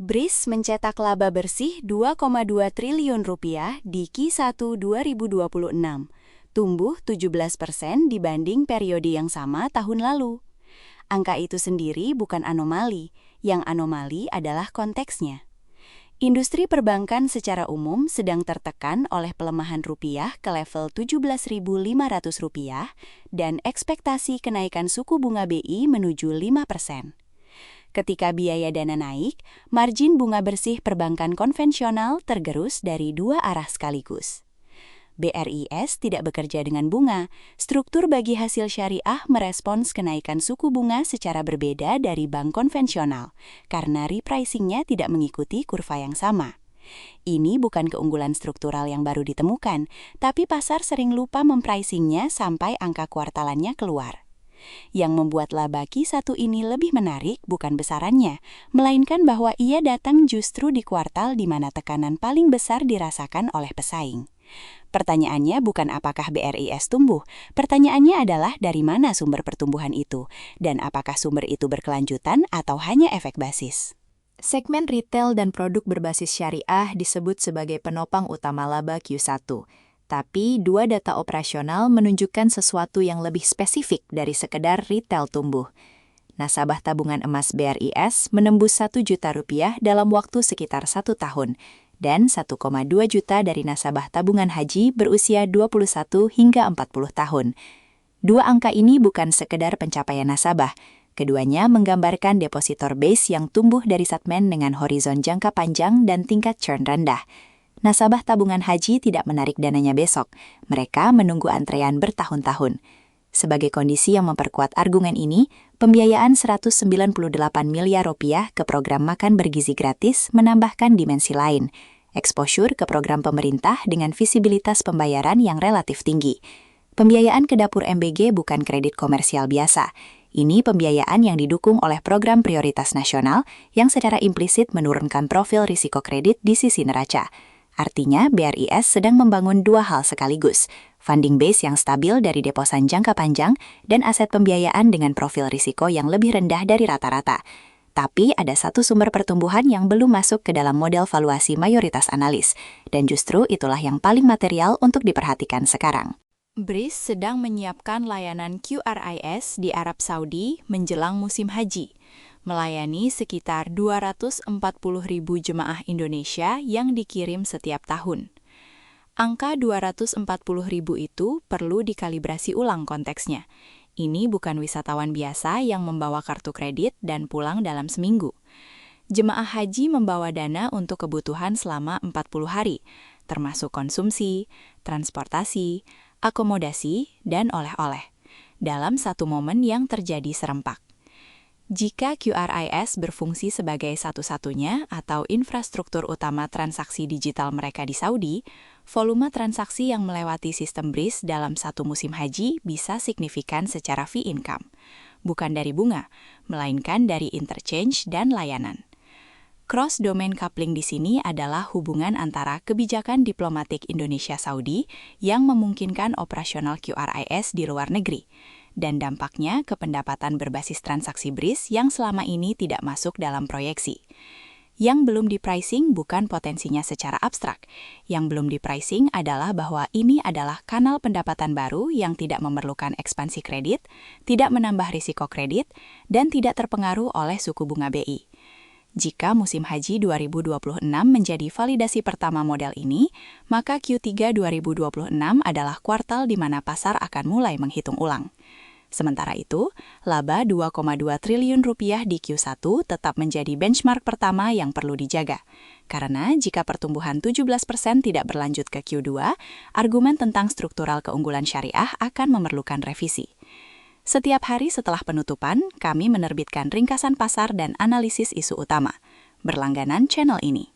BRIS mencetak laba bersih 2,2 triliun rupiah di Q1 2026, tumbuh 17% dibanding periode yang sama tahun lalu. Angka itu sendiri bukan anomali, yang anomali adalah konteksnya. Industri perbankan secara umum sedang tertekan oleh pelemahan rupiah ke level Rp17.500 dan ekspektasi kenaikan suku bunga BI menuju 5%. Ketika biaya dana naik, margin bunga bersih perbankan konvensional tergerus dari dua arah sekaligus. BRIS tidak bekerja dengan bunga, struktur bagi hasil syariah merespons kenaikan suku bunga secara berbeda dari bank konvensional, karena repricingnya tidak mengikuti kurva yang sama. Ini bukan keunggulan struktural yang baru ditemukan, tapi pasar sering lupa mempricingnya sampai angka kuartalannya keluar. Yang membuat laba Q1 ini lebih menarik bukan besarannya, melainkan bahwa ia datang justru di kuartal di mana tekanan paling besar dirasakan oleh pesaing. Pertanyaannya bukan apakah BRIS tumbuh, pertanyaannya adalah dari mana sumber pertumbuhan itu, dan apakah sumber itu berkelanjutan atau hanya efek basis. Segmen retail dan produk berbasis syariah disebut sebagai penopang utama laba Q1. Tapi dua data operasional menunjukkan sesuatu yang lebih spesifik dari sekedar retail tumbuh. Nasabah tabungan emas BRIS menembus Rp1 juta dalam waktu sekitar 1 tahun, dan 1,2 juta dari nasabah tabungan haji berusia 21 hingga 40 tahun. Dua angka ini bukan sekedar pencapaian nasabah, keduanya menggambarkan depositor base yang tumbuh dari segmen dengan horizon jangka panjang dan tingkat churn rendah. Nasabah tabungan haji tidak menarik dananya besok, mereka menunggu antrean bertahun-tahun. Sebagai kondisi yang memperkuat argumen ini, pembiayaan Rp198 miliar ke program makan bergizi gratis menambahkan dimensi lain, exposure ke program pemerintah dengan visibilitas pembayaran yang relatif tinggi. Pembiayaan ke dapur MBG bukan kredit komersial biasa. Ini pembiayaan yang didukung oleh program prioritas nasional yang secara implisit menurunkan profil risiko kredit di sisi neraca. Artinya, BRIS sedang membangun dua hal sekaligus, funding base yang stabil dari deposan jangka panjang dan aset pembiayaan dengan profil risiko yang lebih rendah dari rata-rata. Tapi ada satu sumber pertumbuhan yang belum masuk ke dalam model valuasi mayoritas analis, dan justru itulah yang paling material untuk diperhatikan sekarang. BRIS sedang menyiapkan layanan QRIS di Arab Saudi menjelang musim haji, melayani sekitar 240.000 jemaah Indonesia yang dikirim setiap tahun. Angka 240.000 itu perlu dikalibrasi ulang konteksnya. Ini bukan wisatawan biasa yang membawa kartu kredit dan pulang dalam seminggu. Jemaah haji membawa dana untuk kebutuhan selama 40 hari, termasuk konsumsi, transportasi, akomodasi, dan oleh-oleh, dalam satu momen yang terjadi serempak. Jika QRIS berfungsi sebagai satu-satunya atau infrastruktur utama transaksi digital mereka di Saudi, volume transaksi yang melewati sistem BRIS dalam satu musim haji bisa signifikan secara fee income, bukan dari bunga, melainkan dari interchange dan layanan. Cross-domain coupling di sini adalah hubungan antara kebijakan diplomatik Indonesia-Saudi yang memungkinkan operasional QRIS di luar negeri, dan dampaknya ke pendapatan berbasis transaksi BRIS yang selama ini tidak masuk dalam proyeksi. Yang belum di-pricing bukan potensinya secara abstrak. Yang belum di-pricing adalah bahwa ini adalah kanal pendapatan baru yang tidak memerlukan ekspansi kredit, tidak menambah risiko kredit, dan tidak terpengaruh oleh suku bunga BI. Jika musim haji 2026 menjadi validasi pertama model ini, maka Q3 2026 adalah kuartal di mana pasar akan mulai menghitung ulang. Sementara itu, laba Rp2,2 triliun di Q1 tetap menjadi benchmark pertama yang perlu dijaga. Karena jika pertumbuhan 17% tidak berlanjut ke Q2, argumen tentang struktural keunggulan syariah akan memerlukan revisi. Setiap hari setelah penutupan, kami menerbitkan ringkasan pasar dan analisis isu utama. Berlangganan channel ini.